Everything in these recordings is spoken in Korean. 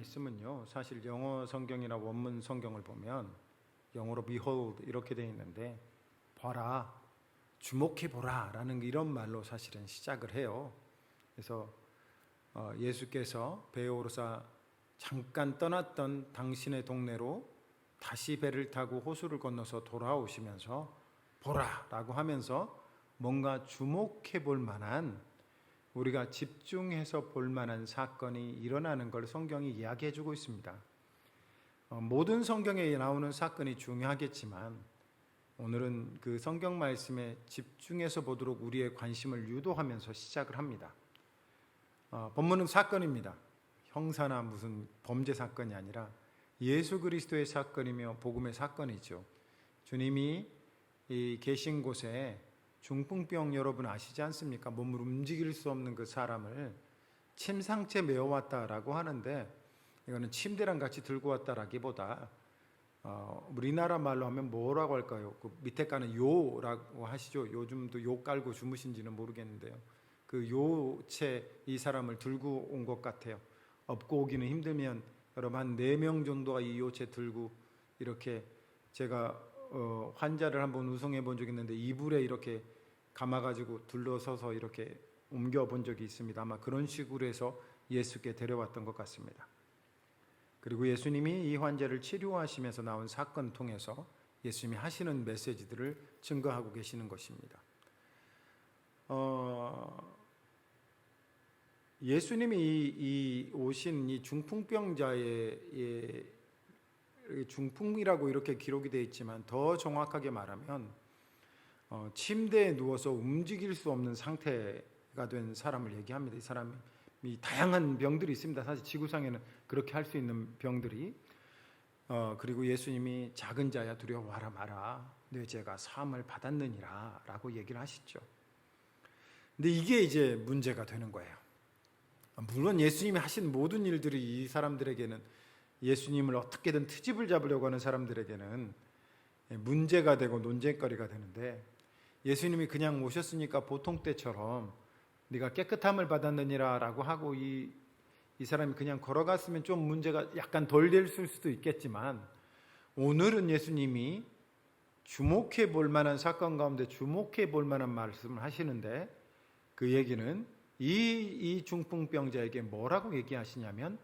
말씀은요, 사실 영어 성경이나 원문 성경을 보면 영어로 behold 이렇게 되어 있는데 봐라, 주목해 보라 라는 이런 말로 사실은 시작을 해요. 그래서 예수께서 베오로사 잠깐 떠났던 당신의 동네로 다시 배를 타고 호수를 건너서 돌아오시면서 보라 라고 하면서 뭔가 주목해 볼 만한, 우리가 집중해서 볼 만한 사건이 일어나는 걸 성경이 이야기해 주고 있습니다. 모든 성경에 나오는 사건이 중요하겠지만 오늘은 그 성경 말씀에 집중해서 보도록 우리의 관심을 유도하면서 시작을 합니다. 본문은 사건입니다. 형사나 무슨 범죄 사건이 아니라 예수 그리스도의 사건이며 복음의 사건이죠. 주님이 계신 곳에 중풍병 여러분 아시지 않습니까? 몸을 움직일 수 없는 그 사람을 침상째 메어왔다라고 하는데, 이거는 침대랑 같이 들고 왔다라기보다 우리나라 말로 하면 뭐라고 할까요? 그 밑에 가는 요라고 하시죠. 요즘도 요 깔고 주무신지는 모르겠는데요. 그 요채 이 사람을 들고 온 것 같아요. 업고 오기는 힘들면 여러분 한 4명 정도가 이 요채 들고 이렇게, 제가 환자를 한번 우송해 본 적이 있는데 이불에 이렇게 감아가지고 둘러서서 이렇게 옮겨 본 적이 있습니다. 아마 그런 식으로 해서 예수께 데려왔던 것 같습니다. 그리고 예수님이 이 환자를 치료하시면서 나온 사건 통해서 예수님이 하시는 메시지들을 증거하고 계시는 것입니다. 예수님이 이 오신 이 중풍병자의 중풍이라고 이렇게 기록이 되어 있지만 더 정확하게 말하면 침대에 누워서 움직일 수 없는 상태가 된 사람을 얘기합니다. 이 사람이 다양한 병들이 있습니다. 사실 지구상에는 그렇게 할 수 있는 병들이. 그리고 예수님이 작은 자야 두려워하라 마라, 내 죄가 사함을 받았느니라 라고 얘기를 하시죠. 근데 이게 이제 문제가 되는 거예요. 물론 예수님이 하신 모든 일들이 이 사람들에게는, 예수님을 어떻게든 트집을 잡으려고 하는 사람들에게는 문제가 되고 논쟁거리가 되는데, 예수님이 그냥 오셨으니까 보통 때처럼 네가 깨끗함을 받았느니라 라고 하고 이 사람이 그냥 걸어갔으면 좀 문제가 약간 덜 됐을 수도 있겠지만, 오늘은 예수님이 주목해 볼 만한 사건 가운데 주목해 볼 만한 말씀을 하시는데, 그 얘기는 이 중풍병자에게 뭐라고 얘기하시냐면,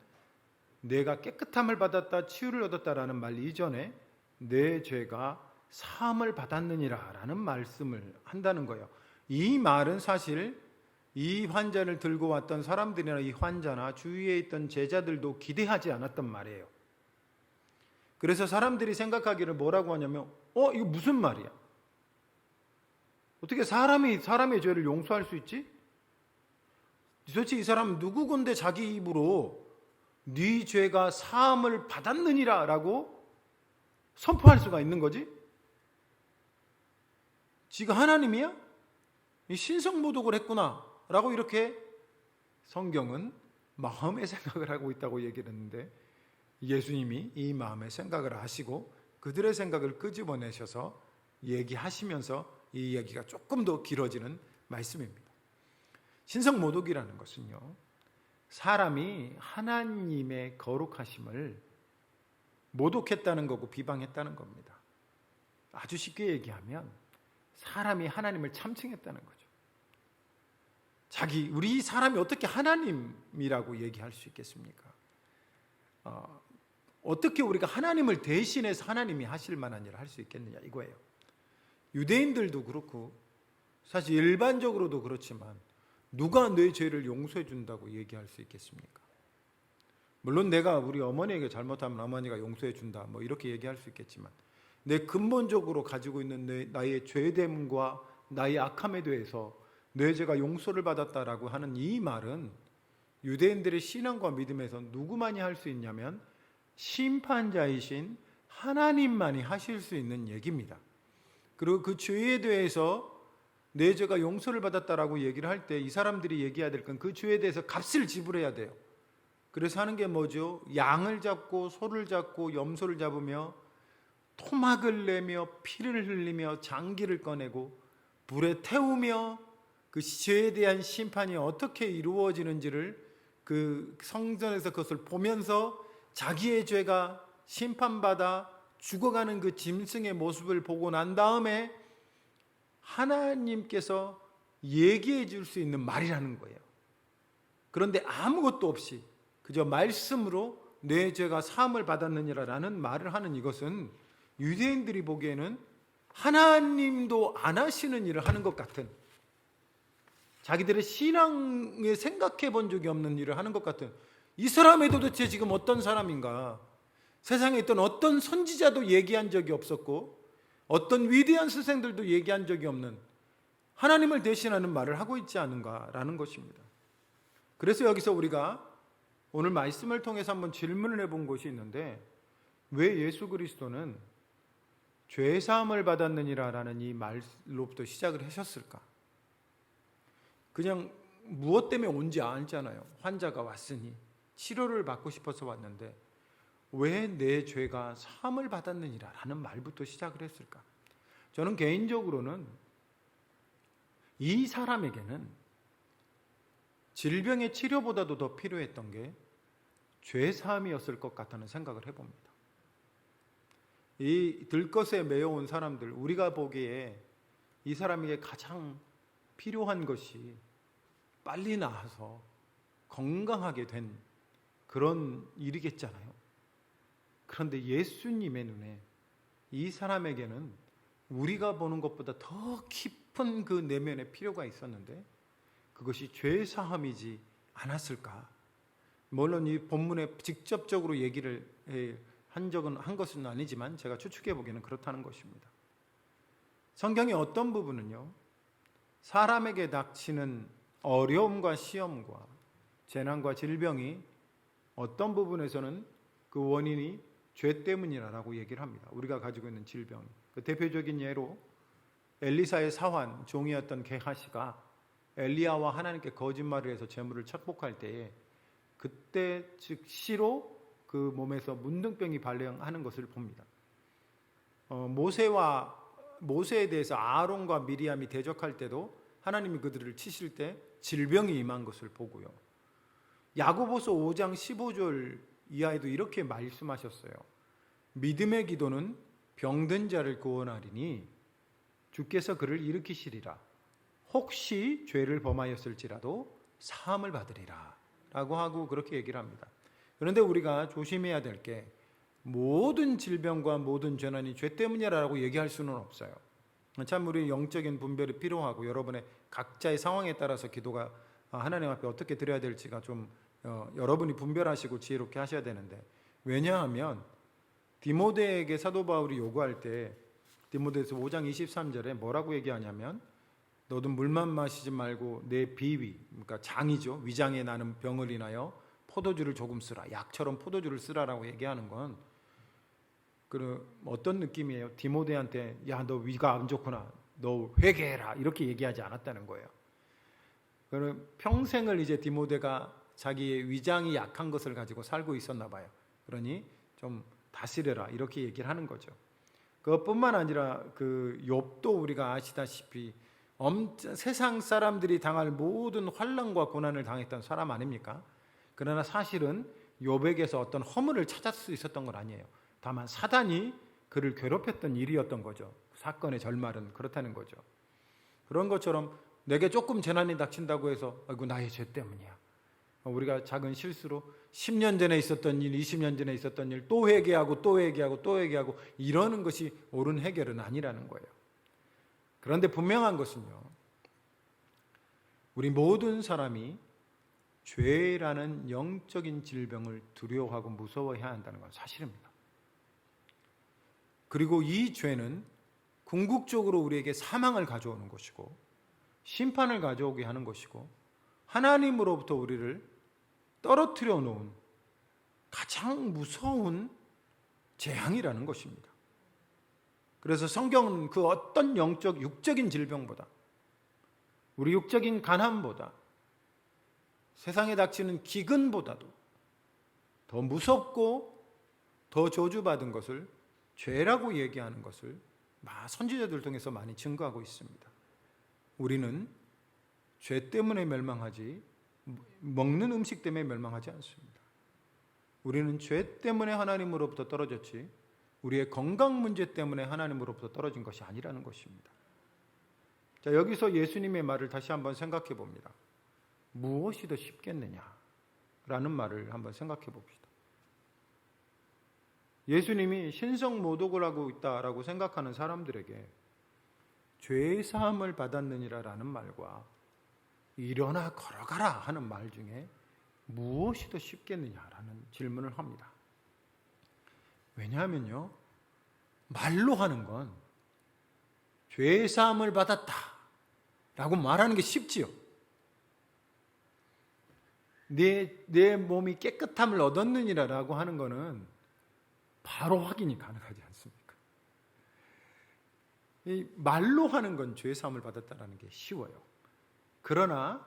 내가 깨끗함을 받았다, 치유를 얻었다라는 말 이전에 내 죄가 사함을 받았느니라 라는 말씀을 한다는 거예요. 이 말은 사실 이 환자를 들고 왔던 사람들이나 이 환자나 주위에 있던 제자들도 기대하지 않았던 말이에요. 그래서 사람들이 생각하기를 뭐라고 하냐면, 이거 무슨 말이야? 어떻게 사람의 죄를 용서할 수 있지? 도대체 이 사람은 누구건데 자기 입으로 네 죄가 사함을 받았느니라 라고 선포할 수가 있는 거지? 지가 하나님이야? 신성모독을 했구나 라고 이렇게 성경은 마음의 생각을 하고 있다고 얘기를 했는데, 예수님이 이 마음의 생각을 하시고 그들의 생각을 끄집어내셔서 얘기하시면서 이 얘기가 조금 더 길어지는 말씀입니다. 신성모독이라는 것은요, 사람이 하나님의 거룩하심을 모독했다는 거고 비방했다는 겁니다. 아주 쉽게 얘기하면 사람이 하나님을 참칭했다는 거죠. 우리 사람이 어떻게 하나님이라고 얘기할 수 있겠습니까? 어떻게 우리가 하나님을 대신해서 하나님이 하실 만한 일을 할 수 있겠느냐 이거예요. 유대인들도 그렇고 사실 일반적으로도 그렇지만 누가 내 죄를 용서해 준다고 얘기할 수 있겠습니까? 물론 내가 우리 어머니에게 잘못하면 어머니가 용서해 준다 뭐 이렇게 얘기할 수 있겠지만, 내 근본적으로 가지고 있는 나의 죄됨과 나의 악함에 대해서 내 죄가 용서를 받았다라고 하는 이 말은 유대인들의 신앙과 믿음에서 누구만이 할 수 있냐면 심판자이신 하나님만이 하실 수 있는 얘기입니다. 그리고 그 죄에 대해서 내 죄가 용서를 받았다라고 얘기를 할 때 이 사람들이 얘기해야 될 건 그 죄에 대해서 값을 지불해야 돼요. 그래서 하는 게 뭐죠? 양을 잡고 소를 잡고 염소를 잡으며 토막을 내며 피를 흘리며 장기를 꺼내고 불에 태우며 그 죄에 대한 심판이 어떻게 이루어지는지를 그 성전에서 그것을 보면서 자기의 죄가 심판받아 죽어가는 그 짐승의 모습을 보고 난 다음에 하나님께서 얘기해 줄 수 있는 말이라는 거예요. 그런데 아무것도 없이 그저 말씀으로 내 죄가 사함을 받았느니라라는 말을 하는 이것은 유대인들이 보기에는 하나님도 안 하시는 일을 하는 것 같은, 자기들의 신앙에 생각해 본 적이 없는 일을 하는 것 같은, 이 사람이 도대체 지금 어떤 사람인가? 세상에 있던 어떤 선지자도 얘기한 적이 없었고 어떤 위대한 스승들도 얘기한 적이 없는 하나님을 대신하는 말을 하고 있지 않은가라는 것입니다. 그래서 여기서 우리가 오늘 말씀을 통해서 한번 질문을 해본 것이 있는데, 왜 예수 그리스도는 죄사함을 받았느니라라는 이 말로부터 시작을 하셨을까? 그냥 무엇 때문에 온지 알잖아요. 환자가 왔으니 치료를 받고 싶어서 왔는데 왜 내 죄가 사함을 받았느니라라는 말부터 시작을 했을까? 저는 개인적으로는 이 사람에게는 질병의 치료보다도 더 필요했던 게 죄사함이었을 것 같다는 생각을 해봅니다. 이 들것에 매여온 사람들, 우리가 보기에 이 사람에게 가장 필요한 것이 빨리 나아서 건강하게 된 그런 일이겠잖아요. 그런데 예수님의 눈에 이 사람에게는 우리가 보는 것보다 더 깊은 그 내면의 필요가 있었는데 그것이 죄사함이지 않았을까? 물론 이 본문에 직접적으로 얘기를 한 것은 아니지만 제가 추측해 보기에는 그렇다는 것입니다. 성경의 어떤 부분은요, 사람에게 닥치는 어려움과 시험과 재난과 질병이 어떤 부분에서는 그 원인이 죄 때문이라고 얘기를 합니다. 우리가 가지고 있는 질병. 그 대표적인 예로 엘리사의 사환 종이었던 게하시가 엘리야와 하나님께 거짓말을 해서 재물을 착복할 때에 그때 즉시로 그 몸에서 문둥병이 발생하는 것을 봅니다. 모세에 대해서 아론과 미리암이 대적할 때도 하나님이 그들을 치실 때 질병이 임한 것을 보고요. 야고보서 5장 15절 이하에도 이렇게 말씀하셨어요. 믿음의 기도는 병든 자를 구원하리니 주께서 그를 일으키시리라. 혹시 죄를 범하였을지라도 사함을 받으리라 라고 하고 그렇게 얘기를 합니다. 그런데 우리가 조심해야 될 게 모든 질병과 모든 재난이 죄 때문이라고 얘기할 수는 없어요. 참 우리 영적인 분별이 필요하고 여러분의 각자의 상황에 따라서 기도가 하나님 앞에 어떻게 드려야 될지가 좀 여러분이 분별하시고 지혜롭게 하셔야 되는데, 왜냐하면 디모데에게 사도 바울이 요구할 때 디모데서 5장 23절에 뭐라고 얘기하냐면 너도 물만 마시지 말고 내 비위, 그러니까 장이죠, 위장에 나는 병을 인하여 포도주를 조금 쓰라, 약처럼 포도주를 쓰라라고 얘기하는 건 어떤 느낌이에요? 디모데한테 야, 너 위가 안 좋구나, 너 회개해라 이렇게 얘기하지 않았다는 거예요. 평생을 이제 디모데가 자기의 위장이 약한 것을 가지고 살고 있었나 봐요. 그러니 좀 다스려라 이렇게 얘기를 하는 거죠. 그것뿐만 아니라 그 욥도 우리가 아시다시피 세상 사람들이 당할 모든 환난과 고난을 당했던 사람 아닙니까? 그러나 사실은 욥에게서 어떤 허물을 찾을 수 있었던 건 아니에요. 다만 사단이 그를 괴롭혔던 일이었던 거죠. 사건의 결말은 그렇다는 거죠. 그런 것처럼 내게 조금 재난이 닥친다고 해서 아이고 나의 죄 때문이야, 우리가 작은 실수로 10년 전에 있었던 일, 20년 전에 있었던 일 또 회개하고 또 회개하고 또 회개하고 이러는 것이 옳은 해결은 아니라는 거예요. 그런데 분명한 것은요, 우리 모든 사람이 죄라는 영적인 질병을 두려워하고 무서워해야 한다는 건 사실입니다. 그리고 이 죄는 궁극적으로 우리에게 사망을 가져오는 것이고 심판을 가져오게 하는 것이고 하나님으로부터 우리를 떨어뜨려 놓은 가장 무서운 재앙이라는 것입니다. 그래서 성경은 그 어떤 육적인 질병보다, 우리 육적인 가난보다, 세상에 닥치는 기근보다도 더 무섭고 더 저주받은 것을 죄라고 얘기하는 것을 선지자들 통해서 많이 증거하고 있습니다. 우리는 죄 때문에 멸망하지 먹는 음식 때문에 멸망하지 않습니다. 우리는 죄 때문에 하나님으로부터 떨어졌지 우리의 건강 문제 때문에 하나님으로부터 떨어진 것이 아니라는 것입니다. 자, 여기서 예수님의 말을 다시 한번 생각해 봅니다. 무엇이 더 쉽겠느냐 라는 말을 한번 생각해 봅시다. 예수님이 신성모독을 하고 있다라고 생각하는 사람들에게 죄의 사함을 받았느니라 라는 말과 일어나 걸어가라 하는 말 중에 무엇이 더 쉽겠느냐라는 질문을 합니다. 왜냐하면요, 말로 하는 건 죄의 사함을 받았다 라고 말하는 게 쉽지요. 내 몸이 깨끗함을 얻었느니라 라고 하는 거는 바로 확인이 가능하지 않습니까? 이 말로 하는 건 죄의 사함을 받았다라는 게 쉬워요. 그러나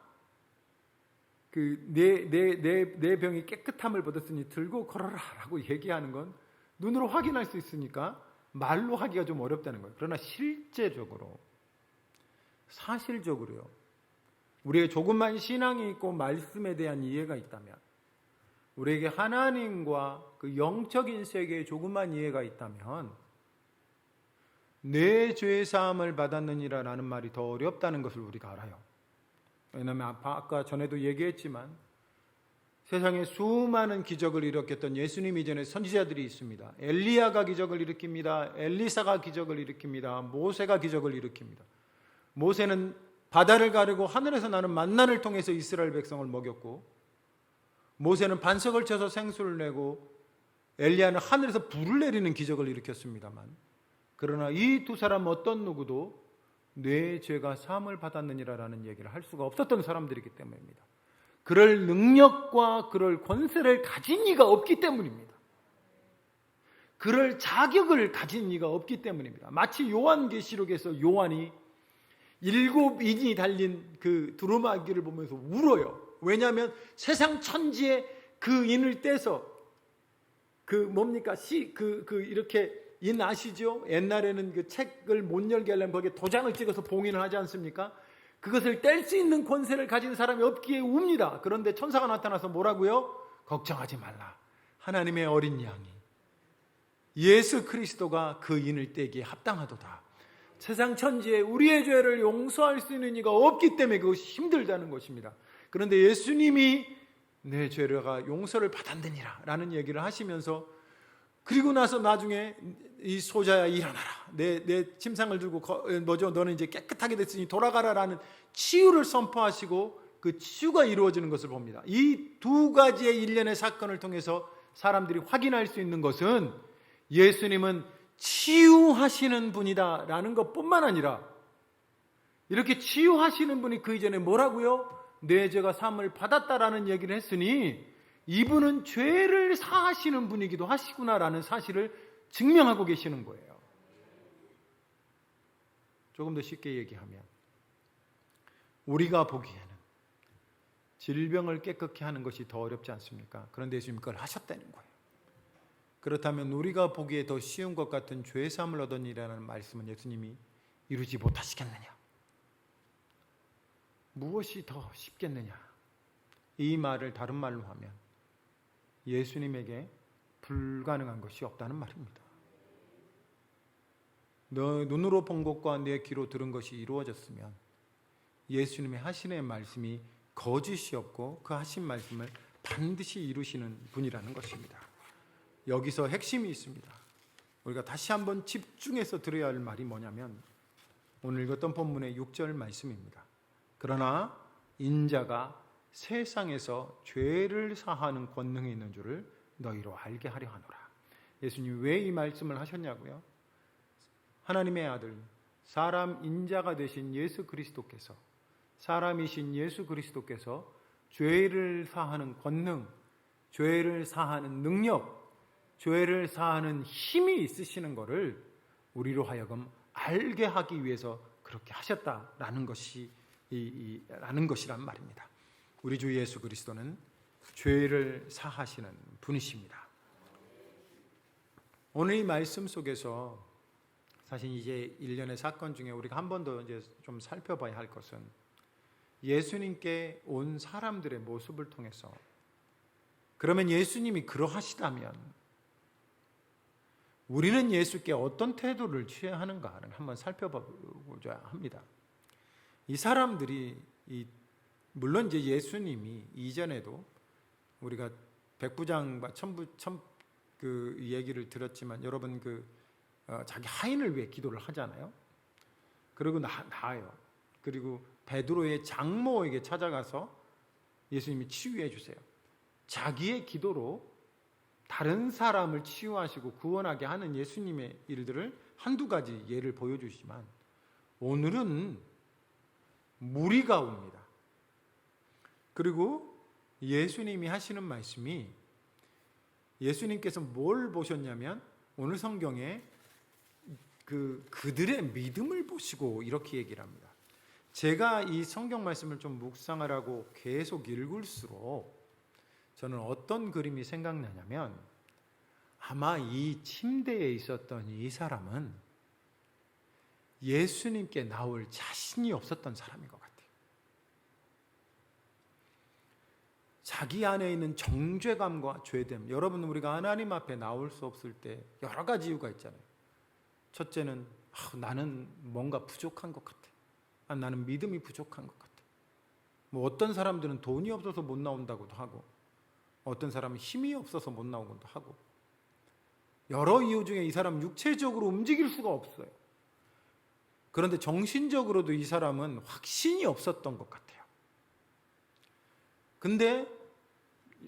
내 병이 깨끗함을 받았으니 들고 걸어라 라고 얘기하는 건 눈으로 확인할 수 있으니까 말로 하기가 좀 어렵다는 거예요. 그러나 실제적으로, 사실적으로요, 우리의 조금만 신앙이 있고 말씀에 대한 이해가 있다면, 우리에게 하나님과 그 영적인 세계에 조금만 이해가 있다면 내 죄 사함을 받았느니라 라는 말이 더 어렵다는 것을 우리가 알아요. 왜냐하면 아까 전에도 얘기했지만 세상에 수많은 기적을 일으켰던 예수님 이전에 선지자들이 있습니다. 엘리야가 기적을 일으킵니다. 엘리사가 기적을 일으킵니다. 모세가 기적을 일으킵니다. 모세는 바다를 가르고 하늘에서 나는 만나를 통해서 이스라엘 백성을 먹였고, 모세는 반석을 쳐서 생수를 내고, 엘리야는 하늘에서 불을 내리는 기적을 일으켰습니다만, 그러나 이 두 사람 어떤 누구도 내 죄가 사함을 받았느니라라는 얘기를 할 수가 없었던 사람들이기 때문입니다. 그럴 능력과 그럴 권세를 가진 이가 없기 때문입니다. 그럴 자격을 가진 이가 없기 때문입니다. 마치 요한계시록에서 요한이 7인이 달린 그 두루마기를 보면서 울어요. 왜냐하면 세상 천지에 그 인을 떼서 이렇게 인 아시죠? 옛날에는 그 책을 못 열게 하려면 거기에 도장을 찍어서 봉인을 하지 않습니까? 그것을 뗄 수 있는 권세를 가진 사람이 없기에 웁니다. 그런데 천사가 나타나서 뭐라고요? 걱정하지 말라. 하나님의 어린 양이 예수 그리스도가 그 인을 떼기에 합당하도다. 세상 천지에 우리의 죄를 용서할 수 있는 이가 없기 때문에 그것이 힘들다는 것입니다. 그런데 예수님이 내 죄가 용서를 받았느니라 라는 얘기를 하시면서, 그리고 나서 나중에 이 소자야 일어나라, 내 침상을 들고 너는 이제 깨끗하게 됐으니 돌아가라라는 치유를 선포하시고 그 치유가 이루어지는 것을 봅니다. 이 두 가지의 일련의 사건을 통해서 사람들이 확인할 수 있는 것은 예수님은 치유하시는 분이다 라는 것뿐만 아니라, 이렇게 치유하시는 분이 그 이전에 뭐라고요? 내 죄가 사함을 받았다라는 얘기를 했으니 이분은 죄를 사하시는 분이기도 하시구나라는 사실을 증명하고 계시는 거예요. 조금 더 쉽게 얘기하면, 우리가 보기에는 질병을 깨끗게 하는 것이 더 어렵지 않습니까? 그런데 예수님 그걸 하셨다는 거예요. 그렇다면 우리가 보기에 더 쉬운 것 같은 죄 사함을 얻으니라는 말씀은 예수님이 이루지 못하시겠느냐? 무엇이 더 쉽겠느냐? 이 말을 다른 말로 하면 예수님에게 불가능한 것이 없다는 말입니다. 너 눈으로 본 것과 내 귀로 들은 것이 이루어졌으면 예수님의 하시는 말씀이 거짓이 없고 그 하신 말씀을 반드시 이루시는 분이라는 것입니다. 여기서 핵심이 있습니다. 우리가 다시 한번 집중해서 들어야 할 말이 뭐냐면, 오늘 읽었던 본문의 6절 말씀입니다. 그러나 인자가 세상에서 죄를 사하는 권능이 있는 줄을 너희로 알게 하려 하노라. 예수님 왜 이 말씀을 하셨냐고요? 하나님의 아들, 사람 인자가 되신 예수 그리스도께서, 사람이신 예수 그리스도께서 죄를 사하는 권능, 죄를 사하는 능력, 죄를 사하는 힘이 있으시는 것을 우리로 하여금 알게 하기 위해서 그렇게 하셨다라는 것이 라는 것이란 말입니다. 우리 주 예수 그리스도는 죄를 사하시는 분이십니다. 오늘 이 말씀 속에서 사실 이제 일련의 사건 중에 우리가 한 번 더 이제 좀 살펴봐야 할 것은, 예수님께 온 사람들의 모습을 통해서 그러면 예수님이 그러하시다면 우리는 예수께 어떤 태도를 취해야 하는가를 한번 살펴보고자 합니다. 이 사람들이 물론 이제 예수님이 이전에도 우리가 백부장과 그 얘기를 들었지만 여러분 자기 하인을 위해 기도를 하잖아요. 그리고 나아요. 그리고 베드로의 장모에게 찾아가서 예수님이 치유해 주세요. 자기의 기도로 다른 사람을 치유하시고 구원하게 하는 예수님의 일들을 한두 가지 예를 보여주시지만 오늘은 무리가 옵니다. 그리고 예수님이 하시는 말씀이 예수님께서 뭘 보셨냐면 오늘 성경에 그들의 믿음을 보시고 이렇게 얘기를 합니다. 제가 이 성경 말씀을 좀 묵상하라고 계속 읽을수록 저는 어떤 그림이 생각나냐면 아마 이 침대에 있었던 이 사람은 예수님께 나올 자신이 없었던 사람인 것 같아요. 자기 안에 있는 정죄감과 죄됨. 여러분, 우리가 하나님 앞에 나올 수 없을 때 여러 가지 이유가 있잖아요. 첫째는 나는 뭔가 부족한 것 같아. 나는 믿음이 부족한 것 같아. 어떤 사람들은 돈이 없어서 못 나온다고도 하고 어떤 사람은 힘이 없어서 못 나오기도 하고 여러 이유 중에 이 사람은 육체적으로 움직일 수가 없어요. 그런데 정신적으로도 이 사람은 확신이 없었던 것 같아요. 근데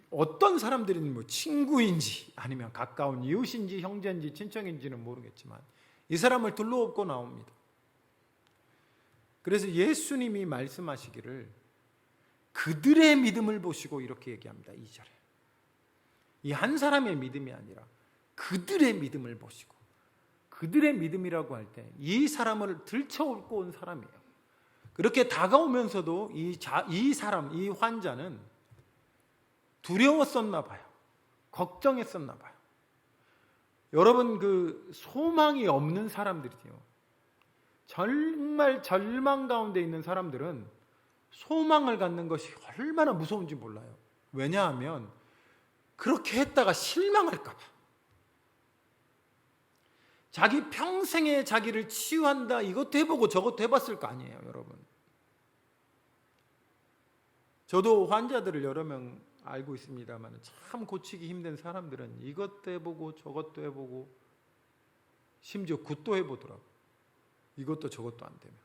어떤 사람들은 친구인지 아니면 가까운 이웃인지 형제인지 친척인지는 모르겠지만 이 사람을 둘러엎고 나옵니다. 그래서 예수님이 말씀하시기를 그들의 믿음을 보시고 이렇게 얘기합니다. 2절에 이 한 사람의 믿음이 아니라 그들의 믿음을 보시고, 그들의 믿음이라고 할 때 이 사람을 들쳐업고 온 사람이에요. 그렇게 다가오면서도 이 사람, 이 환자는 두려웠었나 봐요. 걱정했었나 봐요. 여러분, 소망이 없는 사람들이요, 정말 절망 가운데 있는 사람들은 소망을 갖는 것이 얼마나 무서운지 몰라요. 왜냐하면 그렇게 했다가 실망할까 봐. 자기 평생에 자기를 치유한다, 이것도 해보고 저것도 해봤을 거 아니에요, 여러분. 저도 환자들을 여러 명 알고 있습니다만 참 고치기 힘든 사람들은 이것도 해보고 저것도 해보고 심지어 굿도 해보더라고요. 이것도 저것도 안 되면.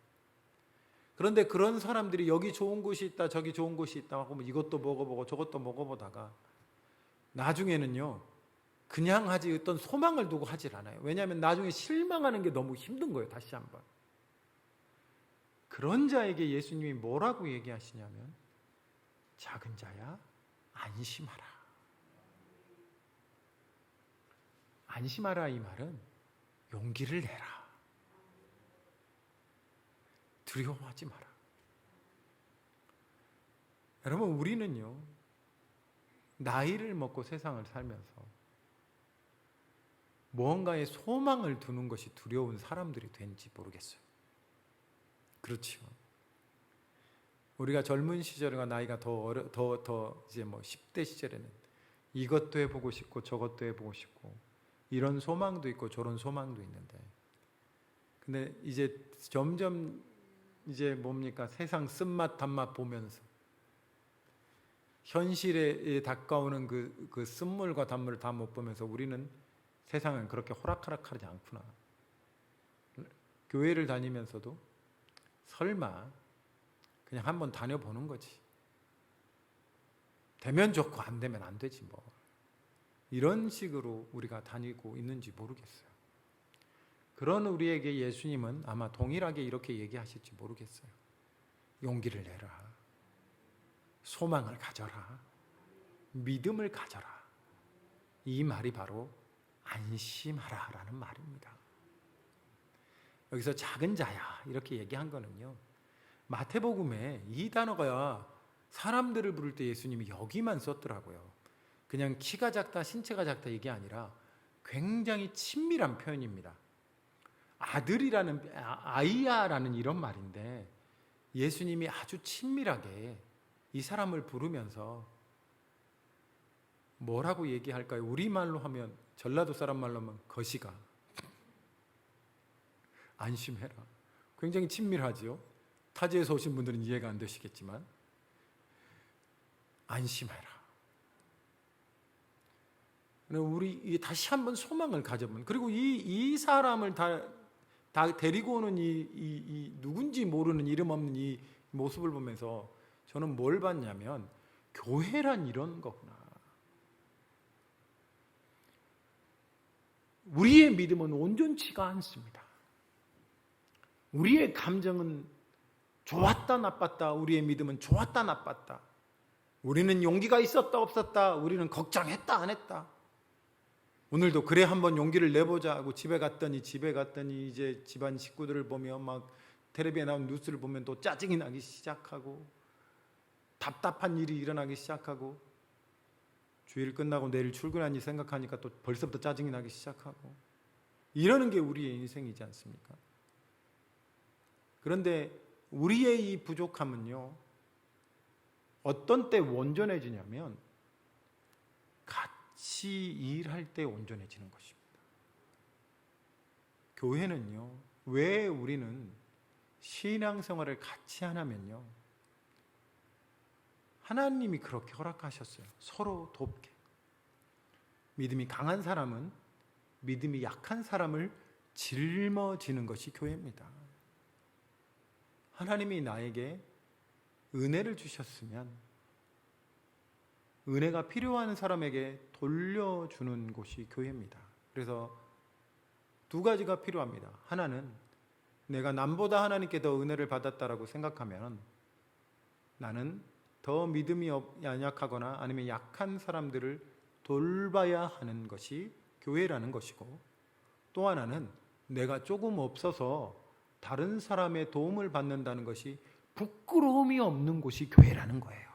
그런데 그런 사람들이 여기 좋은 곳이 있다 저기 좋은 곳이 있다 하고 이것도 먹어보고 저것도 먹어보다가 나중에는요 그냥 하지 어떤 소망을 두고 하질 않아요. 왜냐하면 나중에 실망하는 게 너무 힘든 거예요. 다시 한번. 그런 자에게 예수님이 뭐라고 얘기하시냐면 작은 자야 안심하라. 안심하라, 이 말은 용기를 내라. 두려워하지 마라. 여러분, 우리는요 나이를 먹고 세상을 살면서 무언가에 소망을 두는 것이 두려운 사람들이 된지 모르겠어요. 그렇지요. 우리가 젊은 시절과 나이가 더 이제 10대 시절에는 이것도 해보고 싶고 저것도 해보고 싶고 이런 소망도 있고 저런 소망도 있는데, 근데 이제 점점 이제 세상 쓴맛 단맛 보면서 현실에 다가오는 그 쓴물과 단물을 다 못 보면서 우리는 세상은 그렇게 호락호락하지 않구나. 교회를 다니면서도 설마 그냥 한번 다녀보는 거지. 되면 좋고 안 되면 안 되지 뭐. 이런 식으로 우리가 다니고 있는지 모르겠어요. 그런 우리에게 예수님은 아마 동일하게 이렇게 얘기하실지 모르겠어요. 용기를 내라. 소망을 가져라. 믿음을 가져라. 이 말이 바로 안심하라라는 말입니다. 여기서 작은 자야 이렇게 얘기한 거는요, 마태복음에 이 단어가 사람들을 부를 때 예수님이 여기만 썼더라고요. 그냥 키가 작다 신체가 작다 이게 아니라 굉장히 친밀한 표현입니다. 아이야라는 이런 말인데 예수님이 아주 친밀하게 이 사람을 부르면서 뭐라고 얘기할까요? 우리말로 하면, 전라도 사람 말로 하면 거시가. 안심해라. 굉장히 친밀하지요. 타지에서 오신 분들은 이해가 안 되시겠지만 안심해라. 우리 다시 한번 소망을 가져본, 그리고 이 사람을 다 데리고 오는 이 누군지 모르는 이름 없는 이 모습을 보면서 저는 뭘 봤냐면, 교회란 이런 거구나. 우리의 믿음은 온전치가 않습니다. 우리의 감정은 좋았다 나빴다. 우리의 믿음은 좋았다 나빴다. 우리는 용기가 있었다 없었다. 우리는 걱정했다 안 했다. 오늘도 그래 한번 용기를 내보자 하고 집에 갔더니 이제 집안 식구들을 보며 막 텔레비에 나온 뉴스를 보면 또 짜증이 나기 시작하고, 답답한 일이 일어나기 시작하고, 주일 끝나고 내일 출근하니 생각하니까 또 벌써부터 짜증이 나기 시작하고, 이러는 게 우리의 인생이지 않습니까? 그런데 우리의 이 부족함은요, 어떤 때 온전해지냐면 같이 일할 때 온전해지는 것입니다. 교회는요, 왜 우리는 신앙생활을 같이 하냐면요, 하나님이 그렇게 허락하셨어요. 서로 돕게. 믿음이 강한 사람은 믿음이 약한 사람을 짊어지는 것이 교회입니다. 하나님이 나에게 은혜를 주셨으면 은혜가 필요한 사람에게 돌려주는 곳이 교회입니다. 그래서 두 가지가 필요합니다. 하나는 내가 남보다 하나님께 더 은혜를 받았다라고 생각하면 나는 더 믿음이 연약하거나 아니면 약한 사람들을 돌봐야 하는 것이 교회라는 것이고, 또 하나는 내가 조금 없어서 다른 사람의 도움을 받는다는 것이 부끄러움이 없는 곳이 교회라는 거예요.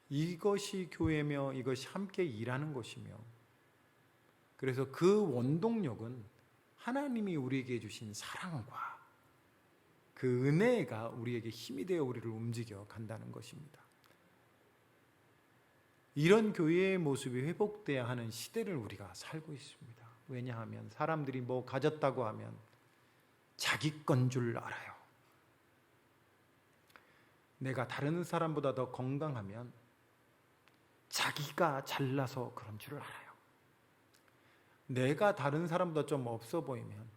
이것이 교회며 이것이 함께 일하는 것이며, 그래서 그 원동력은 하나님이 우리에게 주신 사랑과 그 은혜가 우리에게 힘이 되어 우리를 움직여 간다는 것입니다. 이런 교회의 모습이 회복돼야 하는 시대를 우리가 살고 있습니다. 왜냐하면 사람들이 뭐 가졌다고 하면 자기 건 줄 알아요. 내가 다른 사람보다 더 건강하면 자기가 잘나서 그런 줄 알아요. 내가 다른 사람보다 좀 없어 보이면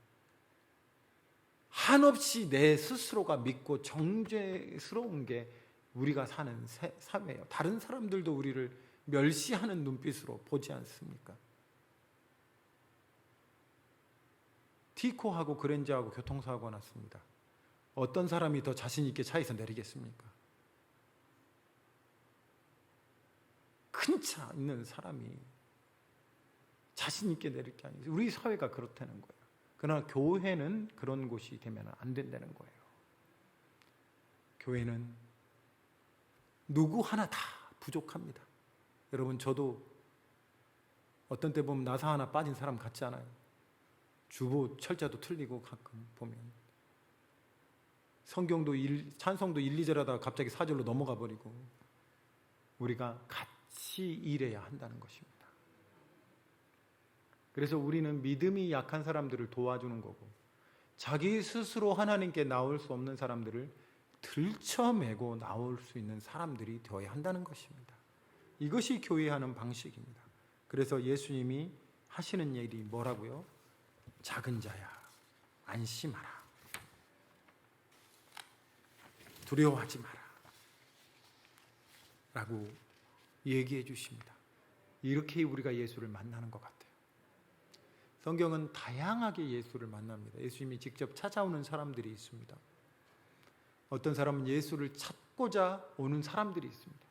한없이 내 스스로가 믿고 정죄스러운 게 우리가 사는 삶이에요. 다른 사람들도 우리를 멸시하는 눈빛으로 보지 않습니까? 티코하고 그랜저하고 교통사고가 났습니다. 어떤 사람이 더 자신 있게 차에서 내리겠습니까? 큰 차 있는 사람이 자신 있게 내릴 게 아니에요. 우리 사회가 그렇다는 거예요. 그러나 교회는 그런 곳이 되면 안 된다는 거예요. 교회는 누구 하나 다 부족합니다. 여러분, 저도 어떤 때 보면 나사 하나 빠진 사람 같지 않아요? 주보 철자도 틀리고 가끔 보면 성경도 찬송도 1, 2절 하다가 갑자기 4절로 넘어가 버리고, 우리가 같이 일해야 한다는 것입니다. 그래서 우리는 믿음이 약한 사람들을 도와주는 거고, 자기 스스로 하나님께 나올 수 없는 사람들을 들쳐매고 나올 수 있는 사람들이 되어야 한다는 것입니다. 이것이 교회하는 방식입니다. 그래서 예수님이 하시는 일이 뭐라고요? 작은 자야, 안심하라. 두려워하지 마라. 라고 얘기해 주십니다. 이렇게 우리가 예수를 만나는 것 같아요. 성경은 다양하게 예수를 만납니다. 예수님이 직접 찾아오는 사람들이 있습니다. 어떤 사람은 예수를 찾고자 오는 사람들이 있습니다.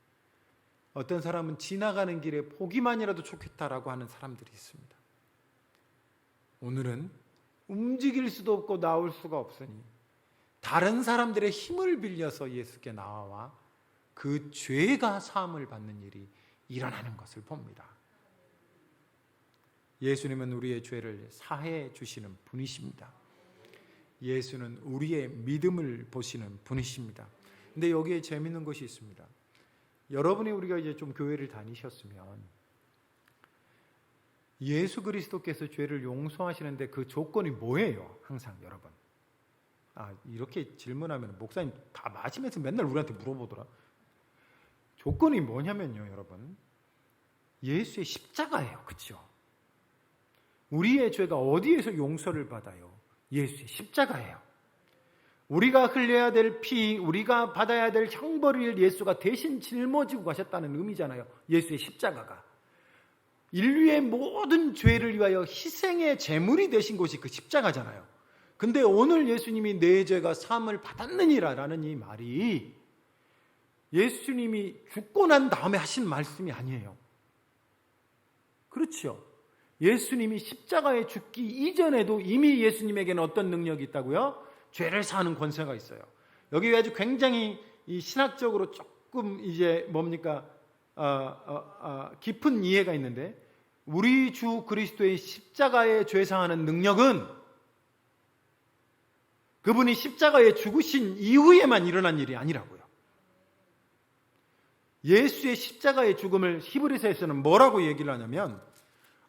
어떤 사람은 지나가는 길에 보기만이라도 좋겠다라고 하는 사람들이 있습니다. 오늘은 움직일 수도 없고 나올 수가 없으니 다른 사람들의 힘을 빌려서 예수께 나와 그 죄가 사함을 받는 일이 일어나는 것을 봅니다. 예수님은 우리의 죄를 사해 주시는 분이십니다. 예수는 우리의 믿음을 보시는 분이십니다. 근데 여기에 재미있는 것이 있습니다. 여러분이 우리가 이제 좀 교회를 다니셨으면 예수 그리스도께서 죄를 용서하시는데 그 조건이 뭐예요? 항상 여러분. 이렇게 질문하면 목사님 다 마시면서 맨날 우리한테 물어보더라. 조건이 뭐냐면요, 여러분. 예수의 십자가예요. 그렇죠? 우리의 죄가 어디에서 용서를 받아요? 예수의 십자가예요. 우리가 흘려야 될 피, 우리가 받아야 될 형벌을 예수가 대신 짊어지고 가셨다는 의미잖아요. 예수의 십자가가. 인류의 모든 죄를 위하여 희생의 제물이 되신 곳이 그 십자가잖아요. 근데 오늘 예수님이 내 죄가 사함을 받았느니라 라는 이 말이 예수님이 죽고 난 다음에 하신 말씀이 아니에요. 그렇죠? 예수님이 십자가에 죽기 이전에도 이미 예수님에게는 어떤 능력이 있다고요? 죄를 사하는 권세가 있어요. 여기 아주 굉장히 이 신학적으로 조금 이제 뭡니까? 깊은 이해가 있는데, 우리 주 그리스도의 십자가에 죄 사하는 능력은 그분이 십자가에 죽으신 이후에만 일어난 일이 아니라고요. 예수의 십자가의 죽음을 히브리서에서는 뭐라고 얘기를 하냐면,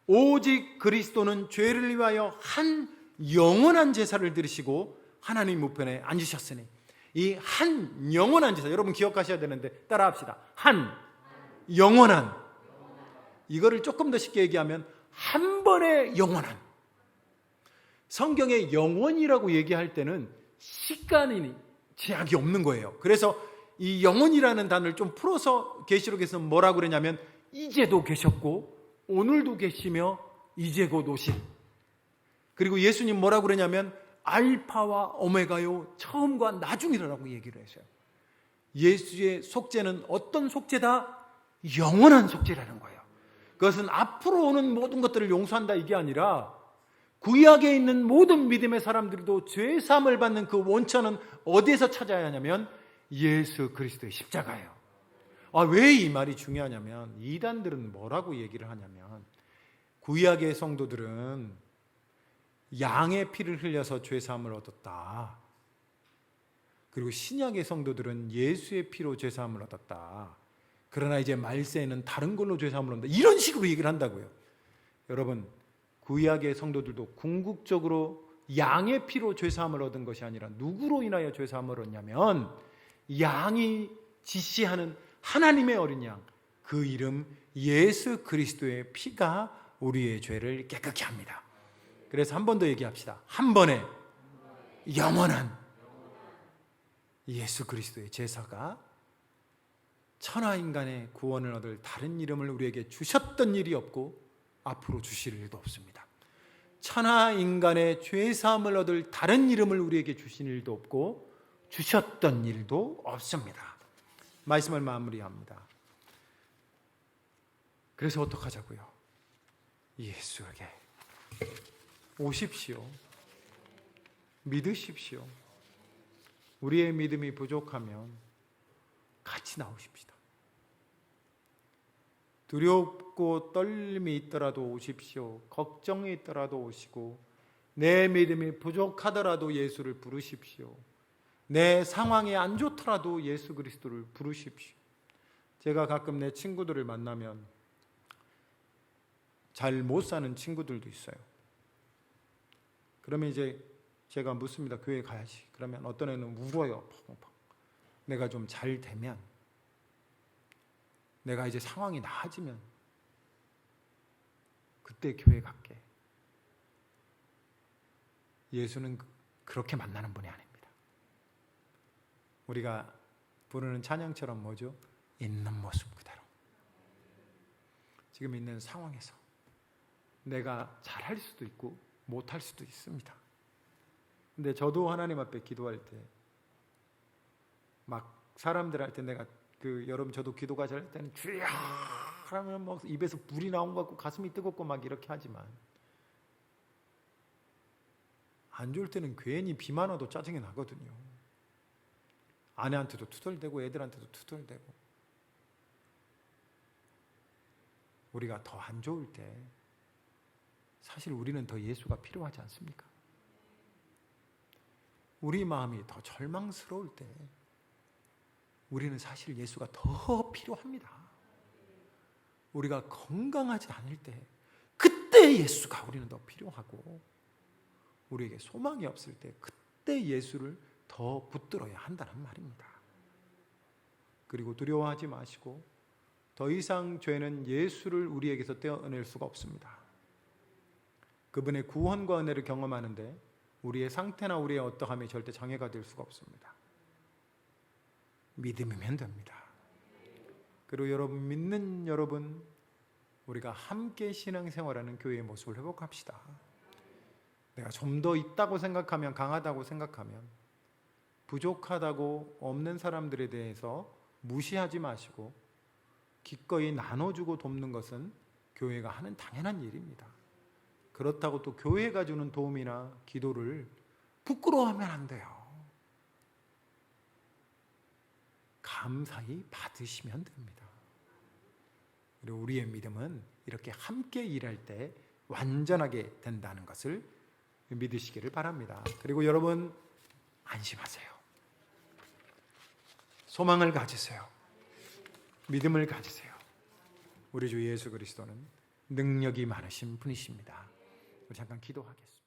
오직 그리스도는 죄를 위하여 한 영원한 제사를 드리시고 하나님 우편에 앉으셨으니, 이 한 영원한 제사, 여러분 기억하셔야 되는데 따라합시다. 한 영원한, 이거를 조금 더 쉽게 얘기하면 한 번의 영원한. 성경에 영원이라고 얘기할 때는 시간이 제약이 없는 거예요. 그래서 이 영원이라는 단어를 좀 풀어서 계시록에서 뭐라고 그러냐면, 이제도 계셨고 오늘도 계시며 이제 곧 오실. 그리고 예수님 뭐라고 그러냐면 알파와 오메가요, 처음과 나중이라고 얘기를 했어요. 예수의 속죄는 어떤 속죄다? 영원한 속죄라는 거예요. 그것은 앞으로 오는 모든 것들을 용서한다 이게 아니라, 구약에 있는 모든 믿음의 사람들도 죄 사함을 받는 그 원천은 어디에서 찾아야 하냐면 예수 그리스도의 십자가예요. 왜 이 말이 중요하냐면, 이단들은 뭐라고 얘기를 하냐면, 구약의 성도들은 양의 피를 흘려서 죄 사함을 얻었다. 그리고 신약의 성도들은 예수의 피로 죄 사함을 얻었다. 그러나 이제 말세에는 다른 걸로 죄 사함을 얻는다. 이런 식으로 얘기를 한다고요. 여러분, 구약의 성도들도 궁극적으로 양의 피로 죄 사함을 얻은 것이 아니라 누구로 인하여 죄 사함을 얻냐면, 양이 지시하는 하나님의 어린 양, 그 이름 예수 그리스도의 피가 우리의 죄를 깨끗게 합니다. 그래서 한 번 더 얘기합시다. 한 번에 영원한 예수 그리스도의 제사가 천하 인간의 구원을 얻을 다른 이름을 우리에게 주셨던 일이 없고 앞으로 주실 일도 없습니다. 천하 인간의 죄 사함을 얻을 다른 이름을 우리에게 주신 일도 없고 주셨던 일도 없습니다. 말씀을 마무리합니다. 그래서 어떡하자고요? 예수에게 오십시오. 믿으십시오. 우리의 믿음이 부족하면 같이 나오십시다. 두렵고 떨림이 있더라도 오십시오. 걱정이 있더라도 오시고, 내 믿음이 부족하더라도 예수를 부르십시오. 내 상황이 안 좋더라도 예수 그리스도를 부르십시오. 제가 가끔 내 친구들을 만나면 잘 못 사는 친구들도 있어요. 그러면 이제 제가 묻습니다. 교회 가야지. 그러면 어떤 애는 울어요. 펑펑. 내가 좀 잘 되면, 내가 이제 상황이 나아지면 그때 교회 갈게. 예수는 그렇게 만나는 분이 아닙니다. 우리가 부르는 찬양처럼 뭐죠? 있는 모습 그대로. 지금 있는 상황에서 내가 잘할 수도 있고 못할 수도 있습니다. 근데 저도 하나님 앞에 기도할 때, 막 사람들 할 때 내가 여러분 저도 기도가 잘 할 때는 주여 하면 막 입에서 불이 나온 것 같고 가슴이 뜨겁고 막 이렇게 하지만, 안 좋을 때는 괜히 비만 와도 짜증이 나거든요. 아내한테도 투덜대고 애들한테도 투덜대고. 우리가 더 안 좋을 때 사실 우리는 더 예수가 필요하지 않습니까? 우리 마음이 더 절망스러울 때 우리는 사실 예수가 더 필요합니다. 우리가 건강하지 않을 때 그때 예수가 우리는 더 필요하고, 우리에게 소망이 없을 때 그때 예수를 더 붙들어야 한다는 말입니다. 그리고 두려워하지 마시고, 더 이상 죄는 예수를 우리에게서 떼어낼 수가 없습니다. 그분의 구원과 은혜를 경험하는데 우리의 상태나 우리의 어떠함이 절대 장애가 될 수가 없습니다. 믿음이면 됩니다. 그리고 여러분, 믿는 여러분, 우리가 함께 신앙생활하는 교회의 모습을 회복합시다. 내가 좀 더 있다고 생각하면, 강하다고 생각하면, 부족하다고 없는 사람들에 대해서 무시하지 마시고 기꺼이 나눠주고 돕는 것은 교회가 하는 당연한 일입니다. 그렇다고 또 교회가 주는 도움이나 기도를 부끄러워하면 안 돼요. 감사히 받으시면 됩니다. 그리고 우리의 믿음은 이렇게 함께 일할 때 완전하게 된다는 것을 믿으시기를 바랍니다. 그리고 여러분, 안심하세요. 소망을 가지세요. 믿음을 가지세요. 우리 주 예수 그리스도는 능력이 많으신 분이십니다. 우리 잠깐 기도하겠습니다.